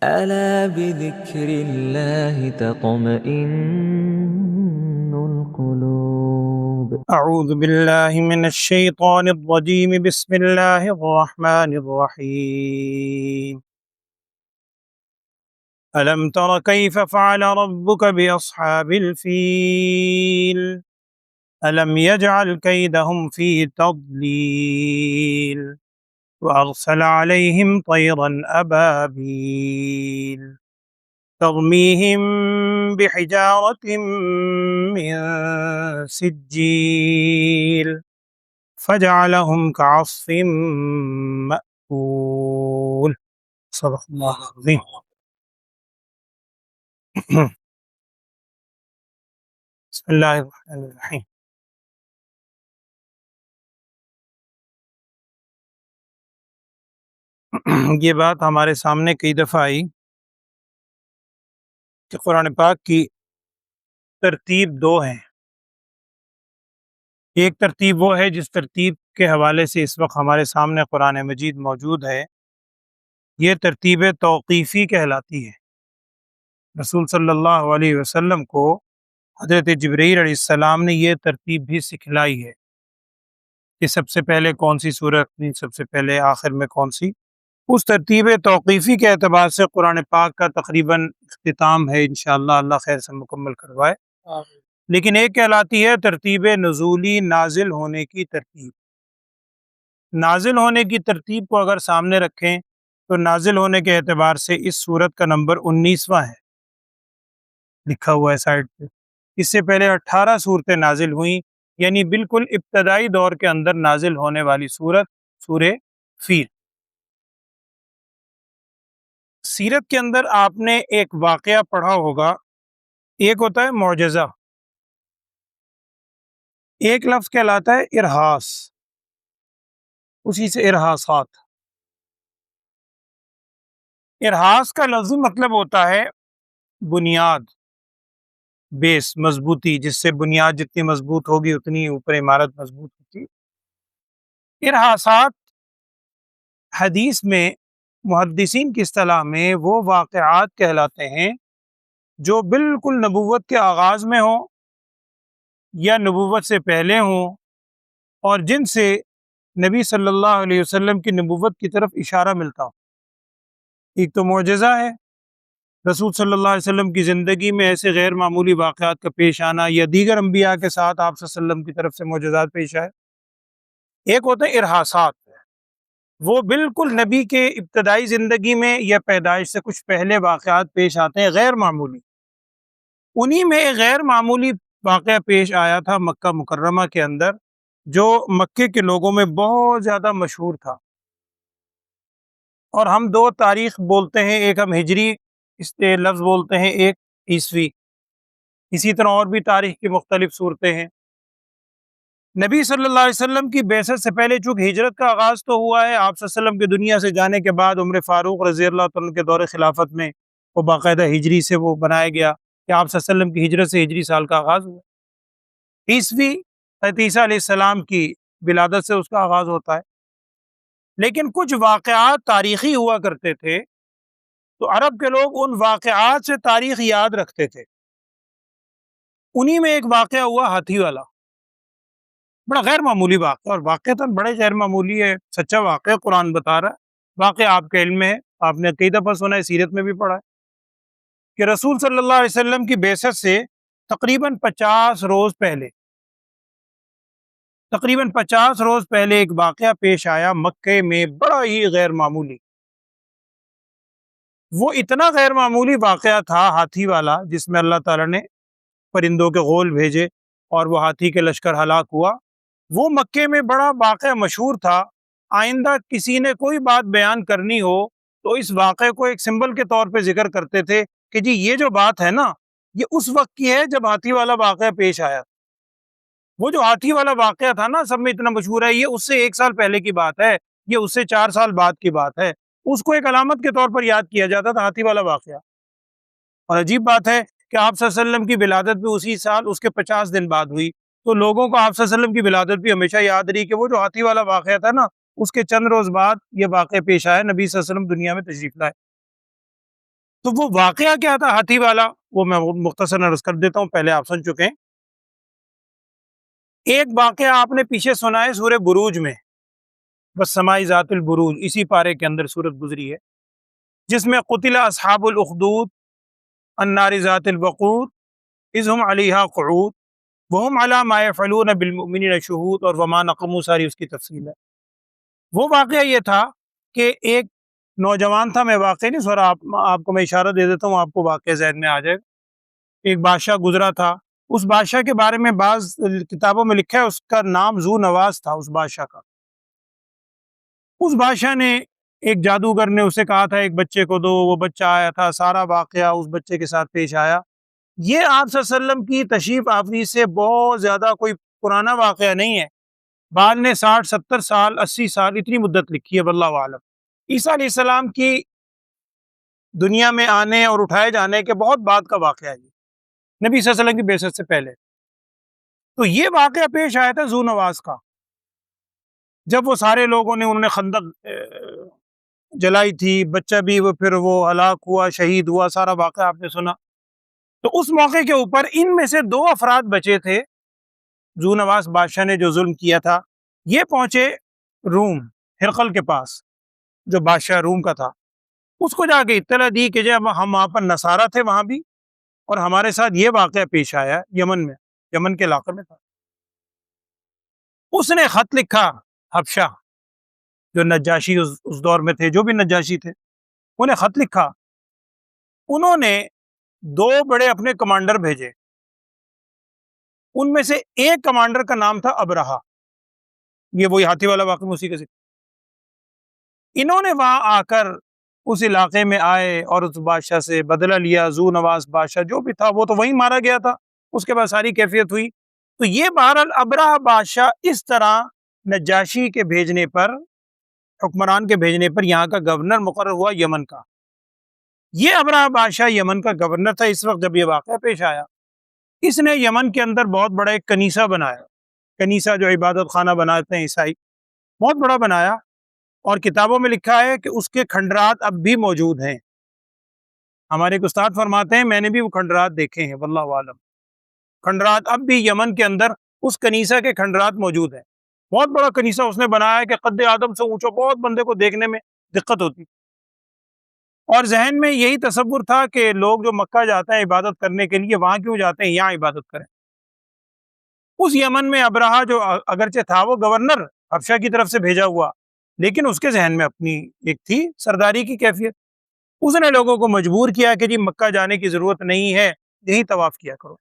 ألا بذكر الله تطمئن القلوب. أعوذ بالله من الشيطان الرجيم. بسم الله الرحمن الرحيم. ألم تر كيف فعل ربك بأصحاب الفيل ألم يجعل كيدهم في تضليل وأرسل عليهم طيرا أبابيل ترميهم بحجارة من سجيل فجعلهم كعصف مأكول. صدق اللہ العظیم. بسم اللہ الرحمن الرحیم. یہ بات ہمارے سامنے کئی دفعہ آئی کہ قرآن پاک کی ترتیب دو ہیں. ایک ترتیب وہ ہے جس ترتیب کے حوالے سے اس وقت ہمارے سامنے قرآن مجید موجود ہے. یہ ترتیب توقیفی کہلاتی ہے. رسول صلی اللہ علیہ وسلم کو حضرت جبرائیل علیہ السلام نے یہ ترتیب بھی سکھلائی ہے کہ سب سے پہلے کون سی سورت، سب سے پہلے آخر میں کون سی. اس ترتیب توقیفی کے اعتبار سے قرآن پاک کا تقریباً اختتام ہے. انشاءاللہ اللہ خیر سے مکمل کروائے. لیکن ایک کہلاتی ہے ترتیب نزولی، نازل ہونے کی ترتیب. نازل ہونے کی ترتیب کو اگر سامنے رکھیں تو نازل ہونے کے اعتبار سے اس سورت کا نمبر 19واں ہے، لکھا ہوا ہے سائڈ پہ. اس سے پہلے 18 صورتیں نازل ہوئیں، یعنی بالکل ابتدائی دور کے اندر نازل ہونے والی سورت سورہ فیل. سیرت کے اندر آپ نے ایک واقعہ پڑھا ہوگا. ایک ہوتا ہے معجزہ، ایک لفظ کہلاتا ہے ارہاس، اسی سے ارہاسات. ارہاس کا لفظی مطلب ہوتا ہے بنیاد، بیس، مضبوطی، جس سے بنیاد جتنی مضبوط ہوگی اتنی اوپر عمارت مضبوط ہوتی. ارہاسات حدیث میں محدثین کی اصطلاح میں وہ واقعات کہلاتے ہیں جو بالکل نبوت کے آغاز میں ہوں یا نبوت سے پہلے ہوں، اور جن سے نبی صلی اللہ علیہ وسلم کی نبوت کی طرف اشارہ ملتا ہو. ایک تو معجزہ ہے، رسول صلی اللہ علیہ وسلم کی زندگی میں ایسے غیر معمولی واقعات کا پیش آنا یا دیگر انبیاء کے ساتھ آپ صلی اللہ علیہ وسلم کی طرف سے معجزات پیش آئے. ایک ہوتا ہے ارہاسات، وہ بالکل نبی کے ابتدائی زندگی میں یا پیدائش سے کچھ پہلے واقعات پیش آتے ہیں غیر معمولی. انہی میں ایک غیر معمولی واقعہ پیش آیا تھا مکہ مکرمہ کے اندر، جو مکے کے لوگوں میں بہت زیادہ مشہور تھا. اور ہم دو تاریخ بولتے ہیں، ایک ہم ہجری اس لفظ بولتے ہیں، ایک عیسوی. اسی طرح اور بھی تاریخ کی مختلف صورتیں ہیں. نبی صلی اللہ علیہ وسلم کی بعثت سے پہلے چونکہ ہجرت کا آغاز تو ہوا ہے، آپ صلی اللہ علیہ وسلم کے دنیا سے جانے کے بعد عمر فاروق رضی اللہ عنہ کے دور خلافت میں وہ باقاعدہ ہجری سے وہ بنایا گیا کہ آپ صلی اللہ علیہ وسلم کی ہجرت سے ہجری سال کا آغاز ہوا. عیسوی حضرت عیسیٰ علیہ السلام کی ولادت سے اس کا آغاز ہوتا ہے. لیکن کچھ واقعات تاریخی ہوا کرتے تھے تو عرب کے لوگ ان واقعات سے تاریخ یاد رکھتے تھے. انہی میں ایک واقعہ ہوا ہاتھی والا، بڑا غیر معمولی واقعہ، اور واقعتاً بڑے غیر معمولی ہے، سچا واقعہ قرآن بتا رہا ہے. واقعہ آپ کے علم میں ہے، آپ نے کئی دفعہ سنا ہے، سیرت میں بھی پڑھا ہے کہ رسول صلی اللہ علیہ وسلم کی بعثت سے تقریباً 50 روز پہلے ایک واقعہ پیش آیا مکے میں، بڑا ہی غیر معمولی. وہ اتنا غیر معمولی واقعہ تھا ہاتھی والا، جس میں اللہ تعالیٰ نے پرندوں کے غول بھیجے اور وہ ہاتھی کے لشکر ہلاک ہوا. وہ مکے میں بڑا واقعہ مشہور تھا. آئندہ کسی نے کوئی بات بیان کرنی ہو تو اس واقعے کو ایک سمبل کے طور پہ ذکر کرتے تھے کہ جی یہ جو بات ہے نا، یہ اس وقت کی ہے جب ہاتھی والا واقعہ پیش آیا. وہ جو ہاتھی والا واقعہ تھا نا، سب میں اتنا مشہور ہے، یہ اس سے 1 سال پہلے کی بات ہے، یہ اس سے 4 سال بعد کی بات ہے. اس کو ایک علامت کے طور پر یاد کیا جاتا تھا، ہاتھی والا واقعہ. اور عجیب بات ہے کہ آپ صلی اللہ علیہ وسلم کی ولادت بھی اسی سال اس کے 50 دن بعد ہوئی، تو لوگوں کو آپ صلی اللہ علیہ وسلم کی ولادت بھی ہمیشہ یاد رہی کہ وہ جو ہاتھی والا واقعہ تھا نا، اس کے چند روز بعد یہ واقعہ پیش آیا، نبی صلی اللہ علیہ وسلم دنیا میں تشریف لائے. تو وہ واقعہ کیا تھا ہاتھی والا، وہ میں مختصر عرض کر دیتا ہوں، پہلے آپ سن چکے ہیں۔ ایک واقعہ آپ نے پیچھے سنا ہے سورہ بروج میں، بس سمائی ذات البروج، اسی پارے کے اندر سورت گزری ہے، جس میں قتل اصحاب الاخدود النار ذات الوقود اذ هم علیہا قعود وهم علی ما یفعلون بالمؤمنین شہود، اور وما نقموا، ساری اس کی تفصیل ہے۔ وہ واقعہ یہ تھا کہ ایک نوجوان تھا، میں واقعہ نہیں سو رہا، آپ کو میں اشارہ دے دیتا ہوں، آپ کو واقعہ ذہن میں آ جائے گا۔ ایک بادشاہ گزرا تھا، اس بادشاہ کے بارے میں بعض کتابوں میں لکھا ہے اس کا نام ذو نواز تھا، اس بادشاہ کا۔ اس بادشاہ نے، ایک جادوگر نے اسے کہا تھا ایک بچے کو دو، وہ بچہ آیا تھا، سارا واقعہ اس بچے کے ساتھ پیش آیا۔ یہ آپ صلی اللہ علیہ وسلم کی تشریف آوری سے بہت زیادہ کوئی پرانا واقعہ نہیں ہے، بعد نے 60 70 سال 80 سال اتنی مدت لکھی ہے، واللہ عالم۔ عیسیٰ علیہ السلام کی دنیا میں آنے اور اٹھائے جانے کے بہت بعد کا واقعہ ہے، نبی صلی اللہ علیہ وسلم کی بعثت سے پہلے۔ تو یہ واقعہ پیش آیا تھا ذو نواز کا، جب وہ سارے لوگوں نے، انہوں نے خندق جلائی تھی، بچہ بھی وہ پھر وہ ہلاک ہوا، شہید ہوا، سارا واقعہ آپ نے سنا۔ تو اس موقع کے اوپر ان میں سے 2 افراد بچے تھے، ذو نواز بادشاہ نے جو ظلم کیا تھا، یہ پہنچے روم، ہرقل کے پاس، جو بادشاہ روم کا تھا۔ اس کو جا کے اطلاع دی کہ جب ہم وہاں پر نصارہ تھے وہاں بھی، اور ہمارے ساتھ یہ واقعہ پیش آیا یمن میں، یمن کے علاقے میں تھا۔ اس نے خط لکھا، حبشہ جو نجاشی اس دور میں تھے، جو بھی نجاشی تھے، انہیں خط لکھا۔ انہوں نے 2 بڑے اپنے کمانڈر بھیجے، ان میں سے ایک کمانڈر کا نام تھا ابرہہ، یہ وہی ہاتھی والا واقعہ اسی کا ذکر۔ انہوں نے وہاں آ کر اس علاقے میں آئے اور اس بادشاہ سے بدلہ لیا۔ ذو نواز بادشاہ جو بھی تھا وہ تو وہیں مارا گیا تھا، اس کے بعد ساری کیفیت ہوئی۔ تو یہ بہرحال ابرہہ بادشاہ اس طرح نجاشی کے بھیجنے پر، حکمران کے بھیجنے پر یہاں کا گورنر مقرر ہوا یمن کا۔ یہ ابرہہ بادشاہ یمن کا گورنر تھا اس وقت جب یہ واقعہ پیش آیا۔ اس نے یمن کے اندر بہت بڑا ایک کنیسہ بنایا، کنیسہ جو عبادت خانہ بناتے ہیں عیسائی، بہت بڑا بنایا، اور کتابوں میں لکھا ہے کہ اس کے کھنڈرات اب بھی موجود ہیں۔ ہمارے ایک استاد فرماتے ہیں میں نے بھی وہ کھنڈرات دیکھے ہیں، واللہ عالم، کھنڈرات اب بھی یمن کے اندر اس کنیسہ کے کھنڈرات موجود ہیں۔ بہت بڑا کنیسہ اس نے بنایا ہے کہ قد آدم سے اونچا، بہت بندے کو دیکھنے میں دقت ہوتی، اور ذہن میں یہی تصور تھا کہ لوگ جو مکہ جاتے ہیں عبادت کرنے کے لیے، وہاں کیوں جاتے ہیں، یہاں عبادت کریں۔ اس یمن میں ابرہہ جو اگرچہ تھا وہ گورنر حبشہ کی طرف سے بھیجا ہوا، لیکن اس کے ذہن میں اپنی ایک تھی سرداری کی کیفیت۔ اس نے لوگوں کو مجبور کیا کہ جی مکہ جانے کی ضرورت نہیں ہے، یہی طواف کیا کرو۔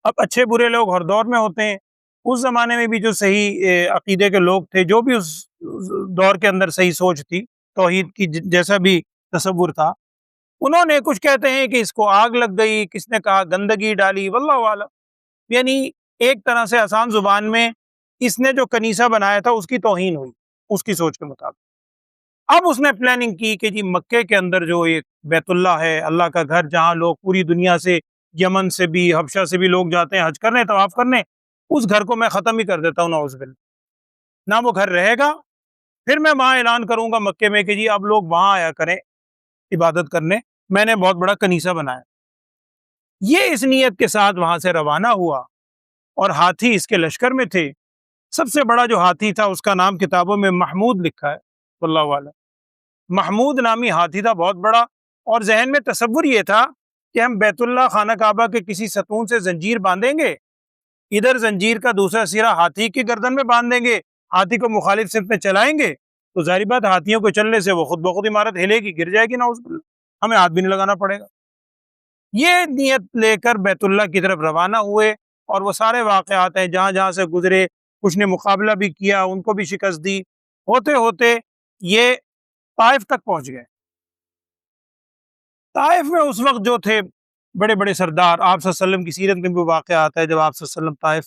اب اچھے برے لوگ ہر دور میں ہوتے ہیں، اس زمانے میں بھی جو صحیح عقیدے کے لوگ تھے، جو بھی اس دور کے اندر صحیح سوچ تھی، توحید کی جیسا بھی تصور تھا، انہوں نے، کچھ کہتے ہیں کہ اس کو آگ لگ گئی، کس نے کہا گندگی ڈالی، واللہ عالم۔ یعنی ایک طرح سے آسان زبان میں اس نے جو کنیسہ بنایا تھا اس کی توہین ہوئی اس کی سوچ کے مطابق۔ اب اس نے پلاننگ کی کہ جی مکے کے اندر جو ایک بیت اللہ ہے، اللہ کا گھر، جہاں لوگ پوری دنیا سے، یمن سے بھی، حبشہ سے بھی لوگ جاتے ہیں حج کرنے، طواف کرنے، اس گھر کو میں ختم ہی کر دیتا ہوں، نعوذ باللہ۔ نہ وہ گھر رہے گا، پھر میں وہاں اعلان کروں گا مکے میں کہ جی اب لوگ وہاں آیا کریں عبادت کرنے، میں نے بہت بڑا کنیسہ بنایا۔ یہ اس نیت کے ساتھ وہاں سے روانہ ہوا، اور ہاتھی اس کے لشکر میں تھے۔ سب سے بڑا جو ہاتھی تھا اس کا نام کتابوں میں محمود لکھا ہے، واللہ عالم۔ محمود نامی ہاتھی تھا، بہت بڑا، اور ذہن میں تصور یہ تھا کہ ہم بیت اللہ خانہ کعبہ کے کسی ستون سے زنجیر باندھیں گے، ادھر زنجیر کا دوسرا سرا ہاتھی کی گردن میں باندھ دیں گے، ہاتھی کو مخالف سمت میں چلائیں گے، تو ظاہر بات ہاتھیوں کو چلنے سے وہ خود بخود عمارت ہلے گی، گر جائے گی، نعوذ باللہ، ہمیں ہاتھ بھی نہیں لگانا پڑے گا۔ یہ نیت لے کر بیت اللہ کی طرف روانہ ہوئے، اور وہ سارے واقعات ہیں جہاں جہاں سے گزرے، کچھ نے مقابلہ بھی کیا، ان کو بھی شکست دی، ہوتے ہوتے یہ طائف تک پہنچ گئے۔ طائف میں اس وقت جو تھے بڑے بڑے سردار، آپ صلی اللہ علیہ وسلم کی سیرت میں بھی واقعہ آتا ہے جب آپ صلی اللہ علیہ وسلم طائف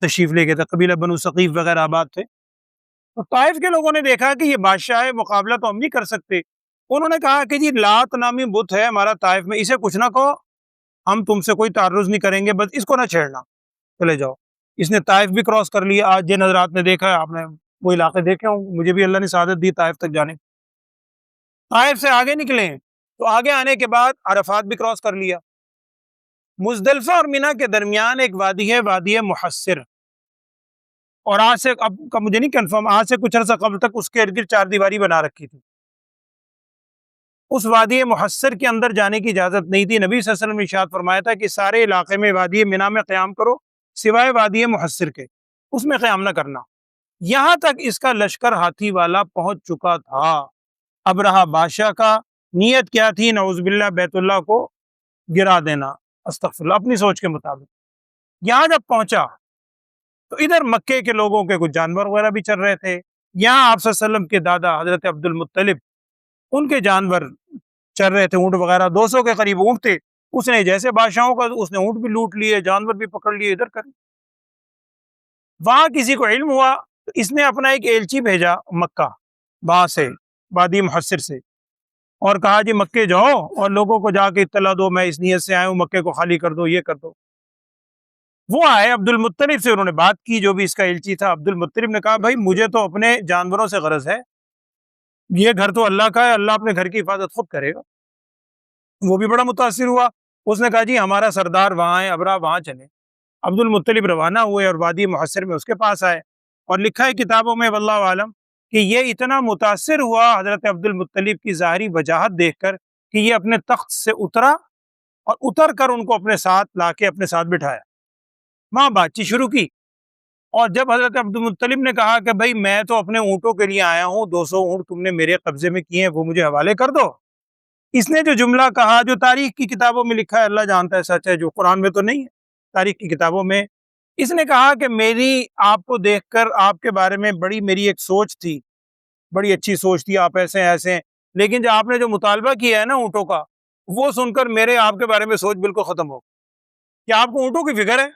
تشریف لے گئے تھے، قبیلہ بنو ثقیف وغیرہ آباد تھے، تو طائف کے لوگوں نے دیکھا کہ یہ بادشاہ ہے، مقابلہ تو ہم نہیں کر سکتے۔ انہوں نے کہا کہ جی لات نامی بت ہے ہمارا طائف میں، اسے کچھ نہ کہو، ہم تم سے کوئی تعرض نہیں کریں گے، بس اس کو نہ چھیڑنا، چلے جاؤ۔ اس نے طائف بھی کراس کر لیا۔ آج جن حضرات نے دیکھا ہے، آپ نے وہ علاقے دیکھے ہوں، مجھے بھی اللہ نے سعادت دی طائف تک جانے۔ طائف سے آگے نکلے تو آگے آنے کے بعد عرفات بھی کراس کر لیا. مزدلفہ اور مینا کے درمیان ایک وادی ہے، وادی محصر، اور آج سے اب کا مجھے نہیں کنفرم، آج سے کچھ عرصہ قبل تک اس کے ارد گرد چار دیواری بنا رکھی تھی. اس وادی محصر کے اندر جانے کی اجازت نہیں تھی. نبی صلی اللہ علیہ وسلم نے ارشاد فرمایا تھا کہ سارے علاقے میں وادی مینا میں قیام کرو سوائے وادی محصر کے، اس میں قیام نہ کرنا. یہاں تک اس کا لشکر ہاتھی والا پہنچ چکا تھا. ابرہہ بادشاہ کا نیت کیا تھی؟ نعوذ باللہ بیت اللہ کو گرا دینا، استغفر اللہ، اپنی سوچ کے مطابق. یہاں جب پہنچا تو ادھر مکے کے لوگوں کے کچھ جانور وغیرہ بھی چل رہے تھے. یہاں آپ صلی اللہ علیہ وسلم کے دادا حضرت عبد المطلب، ان کے جانور چل رہے تھے، اونٹ وغیرہ 200 کے قریب اونٹ تھے. اس نے جیسے بادشاہوں کا اس نے اونٹ بھی لوٹ لیے، جانور بھی پکڑ لیے، ادھر کر. وہاں کسی کو علم ہوا تو اس نے اپنا ایک ایلچی بھیجا مکہ، وہاں سے وادی محصر سے، اور کہا جی مکے جاؤ اور لوگوں کو جا کے اطلاع دو میں اس نیت سے آیا ہوں، مکے کو خالی کر دو، یہ کر دو. وہ آئے عبد المطلب سے، انہوں نے بات کی، جو بھی اس کا ایلچی تھا. عبد المطلب نے کہا بھائی مجھے تو اپنے جانوروں سے غرض ہے، یہ گھر تو اللہ کا ہے، اللہ اپنے گھر کی حفاظت خود کرے گا. وہ بھی بڑا متاثر ہوا. اس نے کہا جی ہمارا سردار وہاں ہے، ابرا وہاں چلے. عبد المطلب روانہ ہوئے اور وادی محصر میں اس کے پاس آئے، اور لکھا ہے کتابوں میں واللہ عالم کہ یہ اتنا متاثر ہوا حضرت عبد المطلب کی ظاہری وجاہت دیکھ کر کہ یہ اپنے تخت سے اترا اور اتر کر ان کو اپنے ساتھ لا کے اپنے ساتھ بٹھایا. وہاں بات چیت شروع کی، اور جب حضرت عبد المطلب نے کہا کہ بھائی میں تو اپنے اونٹوں کے لیے آیا ہوں، 200 اونٹ تم نے میرے قبضے میں کیے ہیں، وہ مجھے حوالے کر دو. اس نے جو جملہ کہا، جو تاریخ کی کتابوں میں لکھا ہے، اللہ جانتا ہے سچ ہے، جو قرآن میں تو نہیں ہے، تاریخ کی کتابوں میں، اس نے کہا کہ میری آپ کو دیکھ کر آپ کے بارے میں بڑی میری ایک سوچ تھی، بڑی اچھی سوچ تھی، آپ ایسے ہیں ایسے ہیں، لیکن جو آپ نے جو مطالبہ کیا ہے نا اونٹوں کا، وہ سن کر میرے آپ کے بارے میں سوچ بالکل ختم ہو. کیا آپ کو اونٹوں کی فکر ہے؟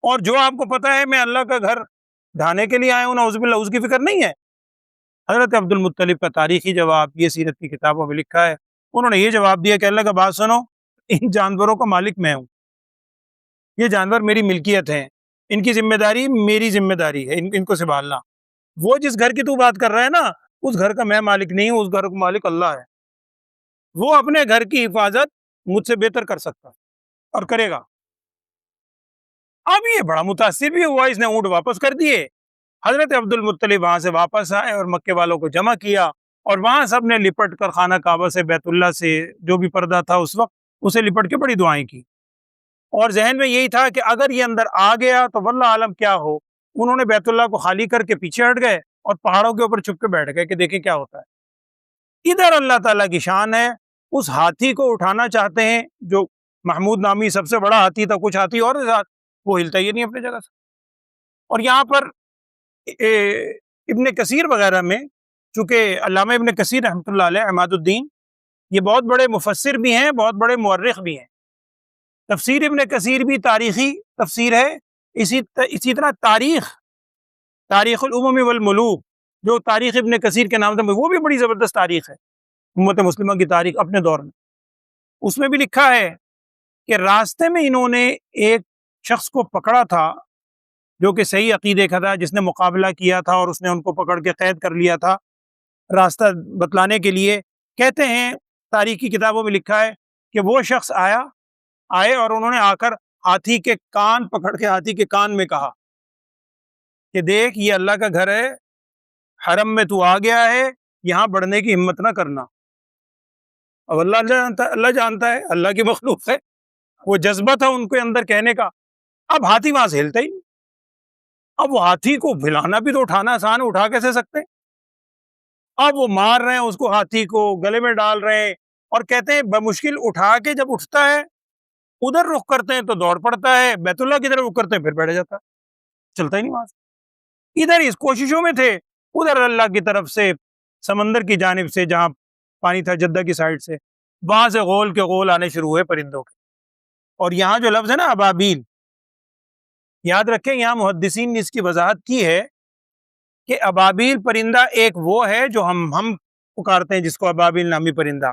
اور جو آپ کو پتا ہے میں اللہ کا گھر ڈھانے کے لیے آیا ہوں، نعوذ باللہ، اس کی فکر نہیں ہے؟ حضرت عبد المطلب کا تاریخی جواب یہ سیرت کی کتابوں میں لکھا ہے. انہوں نے یہ جواب دیا کہ اللہ کا بات سنو، ان جانوروں کا مالک میں ہوں، یہ جانور میری ملکیت ہیں، ان کی ذمہ داری میری ذمہ داری ہے، ان کو سنبھالنا. وہ جس گھر کی تو بات کر رہا ہے نا، اس گھر کا میں مالک نہیں ہوں، اس گھر کا مالک اللہ ہے. وہ اپنے گھر کی حفاظت مجھ سے بہتر کر سکتا اور کرے گا. اب یہ بڑا متاثر بھی ہوا، اس نے اونٹ واپس کر دیے. حضرت عبد المطلب وہاں سے واپس آئے اور مکے والوں کو جمع کیا، اور وہاں سب نے لپٹ کر خانہ کعبہ سے، بیت اللہ سے جو بھی پردہ تھا اس وقت، اسے لپٹ کے بڑی دعائیں کی. اور ذہن میں یہی تھا کہ اگر یہ اندر آ گیا تو واللہ عالم کیا ہو. انہوں نے بیت اللہ کو خالی کر کے پیچھے ہٹ گئے اور پہاڑوں کے اوپر چھپ کے بیٹھ گئے کہ دیکھیں کیا ہوتا ہے. ادھر اللہ تعالیٰ کی شان ہے، اس ہاتھی کو اٹھانا چاہتے ہیں جو محمود نامی سب سے بڑا ہاتھی تھا، کچھ ہاتھی اور ساتھ، وہ ہلتا ہی نہیں اپنی جگہ سے. اور یہاں پر ابن کثیر وغیرہ میں، چونکہ علامہ ابن کثیر رحمۃ اللہ علیہ عماد الدین، یہ بہت بڑے مفسر بھی ہیں، بہت بڑے مورخ بھی ہیں. تفسیر ابن کثیر بھی تاریخی تفسیر ہے. اسی طرح تاریخ الامم والملوک، جو تاریخ ابن کثیر کے نام سے، وہ بھی بڑی زبردست تاریخ ہے امت مسلمہ کی تاریخ اپنے دور میں. اس میں بھی لکھا ہے کہ راستے میں انہوں نے ایک شخص کو پکڑا تھا جو کہ صحیح عقیدے کا تھا، جس نے مقابلہ کیا تھا اور اس نے ان کو پکڑ کے قید کر لیا تھا راستہ بتلانے کے لیے. کہتے ہیں تاریخی کتابوں میں لکھا ہے کہ وہ شخص آئے اور انہوں نے آ کر ہاتھی کے کان پکڑ کے ہاتھی کے کان میں کہا کہ دیکھ یہ اللہ کا گھر ہے، حرم میں تو آ گیا ہے، یہاں بڑھنے کی ہمت نہ کرنا. اب اللہ جانتا ہے، اللہ کی مخلوق ہے، وہ جذبہ تھا ان کے اندر کہنے کا. اب ہاتھی وہاں سے ہلتا ہی نہیں. اب وہ ہاتھی کو بھلانا بھی تو اٹھانا آسان ہے، اٹھا کیسے سکتے؟ اب وہ مار رہے ہیں اس کو، ہاتھی کو گلے میں ڈال رہے ہیں، اور کہتے ہیں بمشکل اٹھا کے جب اٹھتا ہے ادھر رخ کرتے ہیں تو دوڑ پڑتا ہے، بیت اللہ کی طرف رخ کرتے ہیں پھر بیٹھ جاتا ہے، چلتا ہی نہیں وہاں سے. ادھر اس کوششوں میں تھے، ادھر اللہ کی طرف سے سمندر کی جانب سے جہاں پانی تھا جدہ کی سائڈ سے، وہاں سے غول کے غول آنے شروع ہوئے پرندوں کے. اور یہاں جو لفظ ہے نا ابابیل، یاد رکھیں یہاں محدثین نے اس کی وضاحت کی ہے کہ ابابیل پرندہ ایک وہ ہے جو ہم پکارتے ہیں جس کو ابابیل نامی پرندہ،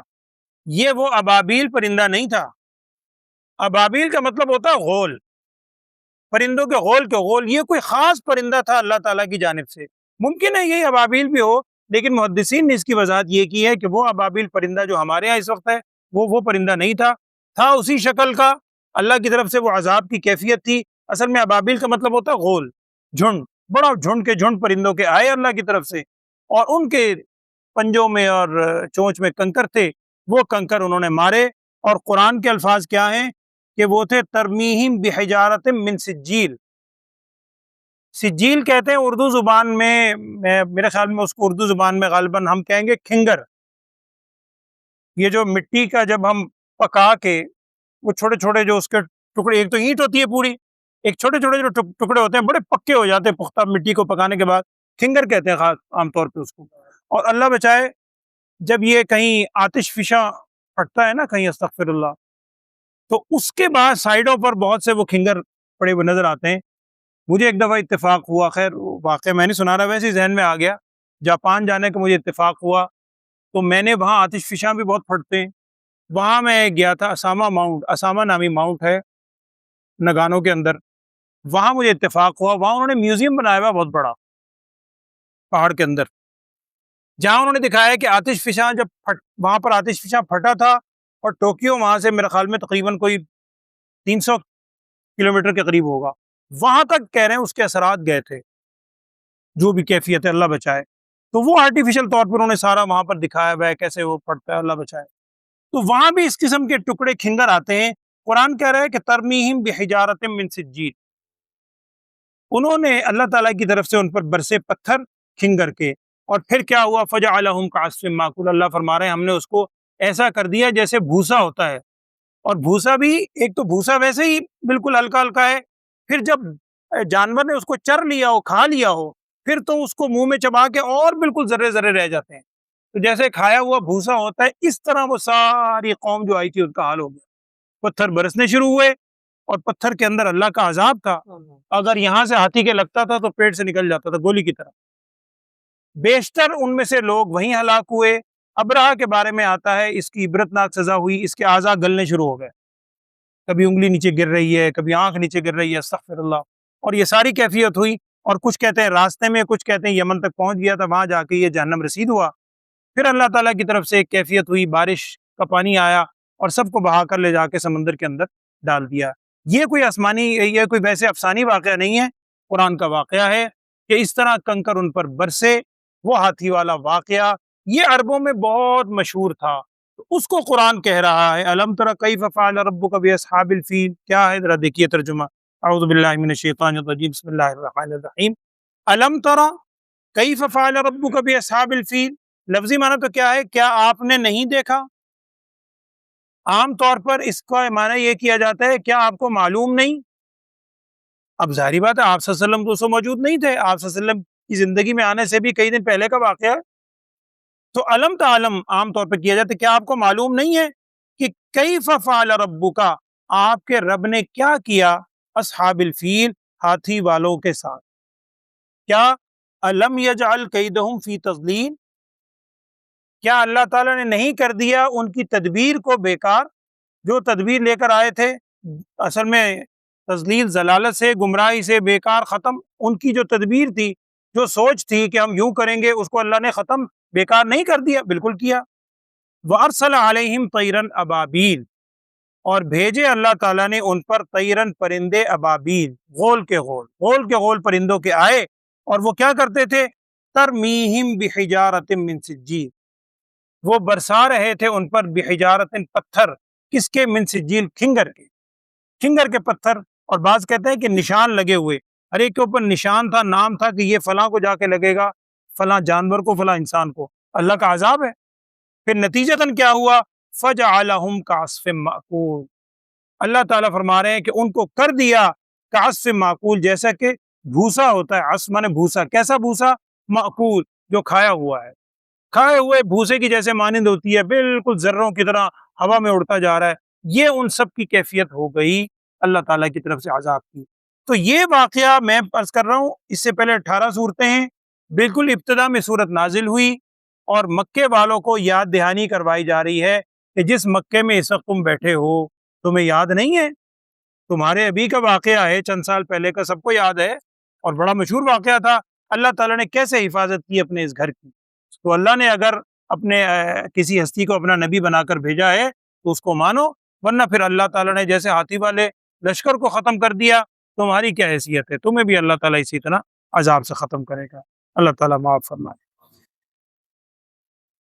یہ وہ ابابیل پرندہ نہیں تھا. ابابیل کا مطلب ہوتا ہے غول، پرندوں کے غول، یہ کوئی خاص پرندہ تھا اللہ تعالیٰ کی جانب سے. ممکن ہے یہ ابابیل بھی ہو لیکن محدثین نے اس کی وضاحت یہ کی ہے کہ وہ ابابیل پرندہ جو ہمارے یہاں اس وقت ہے وہ پرندہ نہیں تھا اسی شکل کا، اللہ کی طرف سے وہ عذاب کی کیفیت تھی۔ اصل میں ابابیل کا مطلب ہوتا ہے غول، جھنڈ، بڑا جھنڈ کے جھنڈ پرندوں کے آئے اللہ کی طرف سے، اور ان کے پنجوں میں اور چونچ میں کنکر تھے، وہ کنکر انہوں نے مارے۔ اور قرآن کے الفاظ کیا ہیں کہ وہ تھے ترمیہم بحجارت من سجیل۔ سجیل کہتے ہیں اردو زبان میں، میرے خیال میں اس کو اردو زبان میں غالباً ہم کہیں گے کھنگر۔ یہ جو مٹی کا جب ہم پکا کے وہ چھوٹے چھوٹے جو اس کے ٹکڑے، ایک تو اینٹ ہوتی ہے پوری، ایک چھوٹے چھوٹے جو ٹکڑے ہوتے ہیں بڑے پکے ہو جاتے ہیں پختہ مٹی کو پکانے کے بعد، کھنگر کہتے ہیں خاص عام طور پہ اس کو۔ اور اللہ بچائے جب یہ کہیں آتش فشاں پھٹتا ہے نا کہیں، استغفر اللہ، تو اس کے بعد سائیڈوں پر بہت سے وہ کھنگر پڑے ہوئے نظر آتے ہیں۔ مجھے ایک دفعہ اتفاق ہوا، خیر واقعہ میں نہیں سنا رہا، ویسے ہی ذہن میں آ گیا، جاپان جانے کا مجھے اتفاق ہوا، تو میں نے وہاں آتش فشاں بھی بہت پھٹتے ہیں، وہاں میں گیا تھا، اسامہ نامی ماؤنٹ ہے نگانو کے اندر، وہاں مجھے اتفاق ہوا، وہاں انہوں نے میوزیم بنایا ہوا بہت بڑا پہاڑ کے اندر، جہاں انہوں نے دکھایا کہ آتش فشاں جب وہاں پر آتش فشاں پھٹا تھا، اور ٹوکیو وہاں سے میرے خیال میں تقریباً کوئی 300 کلومیٹر کے قریب ہوگا، وہاں تک کہہ رہے ہیں اس کے اثرات گئے تھے، جو بھی کیفیت ہے اللہ بچائے۔ تو وہ آرٹیفیشل طور پر انہوں نے سارا وہاں پر دکھایا ہوا ہے کیسے وہ پھٹتا ہے، اللہ بچائے۔ تو وہاں بھی اس قسم کے ٹکڑے کھنگر آتے ہیں۔ قرآن کہہ رہا ہے کہ ترمیہم بحجارت من سجیل، انہوں نے اللہ تعالیٰ کی طرف سے ان پر برسے پتھر کھنگر کے، اور پھر کیا ہوا، فجعلہم کعصف ماکول، اللہ فرما رہے ہیں ہم نے اس کو ایسا کر دیا جیسے بھوسا ہوتا ہے، اور بھوسا بھی ایک تو بھوسا ویسے ہی بالکل ہلکا ہلکا ہے، پھر جب جانور نے اس کو چر لیا ہو، کھا لیا ہو، پھر تو اس کو منہ میں چبا کے اور بالکل ذرے ذرے رہ جاتے ہیں، تو جیسے کھایا ہوا بھوسا ہوتا ہے، اس طرح وہ ساری قوم جو آئی تھی ان کا حال ہو گیا۔ پتھر برسنے شروع ہوئے، اور پتھر کے اندر اللہ کا عذاب تھا، اگر یہاں سے ہاتھی کے لگتا تھا تو پیٹ سے نکل جاتا تھا گولی کی طرح۔ بیشتر ان میں سے لوگ وہیں ہلاک ہوئے۔ ابرہہ کے بارے میں آتا ہے اس کی عبرتناک سزا ہوئی، اس کے اعضاء گلنے شروع ہو گئے، کبھی انگلی نیچے گر رہی ہے، کبھی آنکھ نیچے گر رہی ہے، استغفر اللہ، اور یہ ساری کیفیت ہوئی۔ اور کچھ کہتے ہیں راستے میں، کچھ کہتے ہیں یمن تک پہنچ گیا تھا، وہاں جا کے یہ جہنم رسید ہوا۔ پھر اللہ تعالیٰ کی طرف سے ایک کیفیت ہوئی، بارش کا پانی آیا اور سب کو بہا کر لے جا کے سمندر کے اندر ڈال دیا۔ یہ کوئی آسمانی، یہ کوئی ویسے افسانی واقعہ نہیں ہے، قرآن کا واقعہ ہے کہ اس طرح کنکر ان پر برسے۔ وہ ہاتھی والا واقعہ یہ عربوں میں بہت مشہور تھا، تو اس کو قرآن کہہ رہا ہے الم تر کیف فعل ربک باصحاب الفیل، کیا ہے ذرا دیکھیے ترجمہ، اعوذ باللہ من الشیطان الرجیم، بسم اللہ الرحمن الرحیم۔ الم تر کیف فعل ربک باصحاب الفیل، لفظی معنی تو کیا ہے، کیا آپ نے نہیں دیکھا؟ عام طور پر اس کا معنی یہ کیا جاتا ہے کیا آپ کو معلوم نہیں؟ اب ظاہری بات ہے آپ صلی اللہ علیہ وسلم تو اس وقت موجود نہیں تھے، آپ صلی اللہ علیہ وسلم کی زندگی میں آنے سے بھی کئی دن پہلے کا واقعہ ہے، تو علم تعلم عام طور پہ کیا جاتا ہے کیا آپ کو معلوم نہیں ہے کہ کیف فعل ربک، آپ کے رب نے کیا کیا اصحاب الفیل، ہاتھی والوں کے ساتھ، کیا الم یجعل کیدہم فی تضلیل، کیا اللہ تعالیٰ نے نہیں کر دیا ان کی تدبیر کو بیکار، جو تدبیر لے کر آئے تھے، اصل میں تضلیل ضلالت سے، گمراہی سے، بیکار، ختم، ان کی جو تدبیر تھی، جو سوچ تھی کہ ہم یوں کریں گے، اس کو اللہ نے ختم، بیکار نہیں کر دیا، بالکل کیا۔ وَأَرْسَلَ عَلَيْهِمْ طَيْرًا أَبَابِيلَ، اور بھیجے اللہ تعالیٰ نے ان پر طیرن پرندے ابابیل، غول کے غول پرندوں کے آئے، اور وہ کیا کرتے تھے، ترمیہم بحجارۃ من سجیل، وہ برسا رہے تھے ان پر بحجارۃ، پتھر، کس کے، من سجیل، کھنگر کے پتھر، اور بعض کہتے ہیں کہ نشان لگے ہوئے، ہر ایک کے اوپر نشان تھا، نام تھا کہ یہ فلاں کو جا کے لگے گا، فلاں جانور کو، فلاں انسان کو، اللہ کا عذاب ہے۔ پھر نتیجتاً کیا ہوا، فجعلہم کعصف مأکول، اللہ تعالیٰ فرما رہے ہیں کہ ان کو کر دیا کعصف مأکول، جیسا کہ بھوسا ہوتا ہے، عصف مانے بھوسا، کیسا بھوسا، مأکول، جو کھایا ہوا ہے، کھائے ہوئے بھوسے کی جیسے مانند ہوتی ہے، بالکل ذروں کی طرح ہوا میں اڑتا جا رہا ہے، یہ ان سب کی کیفیت ہو گئی اللہ تعالیٰ کی طرف سے عذاب کی۔ تو یہ واقعہ میں عرض کر رہا ہوں، اس سے پہلے 18 صورتیں ہیں، بالکل ابتدا میں صورت نازل ہوئی، اور مکے والوں کو یاد دہانی کروائی جا رہی ہے کہ جس مکے میں اس وقت تم بیٹھے ہو، تمہیں یاد نہیں ہے، تمہارے ابھی کا واقعہ ہے، چند سال پہلے کا، سب کو یاد ہے، اور بڑا مشہور واقعہ تھا، اللہ تعالیٰ نے کیسے حفاظت کی اپنے اس گھر کی، تو اللہ نے اگر اپنے کسی ہستی کو اپنا نبی بنا کر بھیجا ہے تو اس کو مانو، ورنہ پھر اللہ تعالیٰ نے جیسے ہاتھی والے لشکر کو ختم کر دیا، تمہاری کیا حیثیت ہے؟ تمہیں بھی اللہ تعالیٰ اسی طرح عذاب سے ختم کرے گا۔ اللہ تعالیٰ معاف فرمائے۔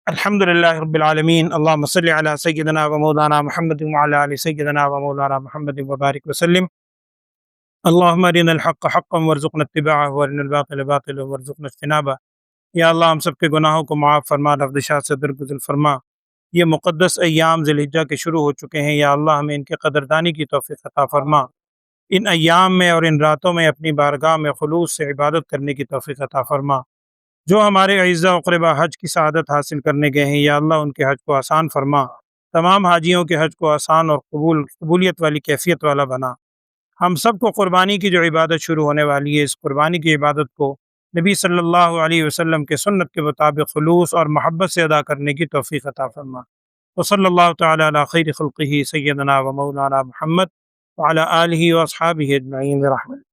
الحمد للہ رب العالمین، اللہم صلی علی سیدنا و مولانا محمد وعلی آل سیدنا و مولانا محمد وبارک وسلم۔ اللہم ارنا الحق حقا وارزقنا اتباعہ وارنا الباطل باطلا وارزقنا اجتنابہ۔ یا اللہ ہم سب کے گناہوں کو معاف فرما، لغزشات سے درگزر فرما۔ یہ مقدس ایام ذی الحجہ کے شروع ہو چکے ہیں، یا اللہ ہمیں ان کے قدردانی کی توفیق عطا فرما۔ ان ایام میں اور ان راتوں میں اپنی بارگاہ میں خلوص سے عبادت کرنے کی توفیق عطا فرما۔ جو ہمارے اعزاء و اقربا حج کی سعادت حاصل کرنے گئے ہیں، یا اللہ ان کے حج کو آسان فرما، تمام حاجیوں کے حج کو آسان اور قبولیت والی کیفیت والا بنا۔ ہم سب کو قربانی کی جو عبادت شروع ہونے والی ہے، اس قربانی کی عبادت کو نبی صلی اللہ علیہ وسلم کے سنت کے مطابق خلوص اور محبت سے ادا کرنے کی توفیق عطا فرما۔ وصلی اللہ تعالی علی خیر خلقہ سیدنا و مولانا محمد وعلی آلہ و اصحابہ اجمعین برحمتہ۔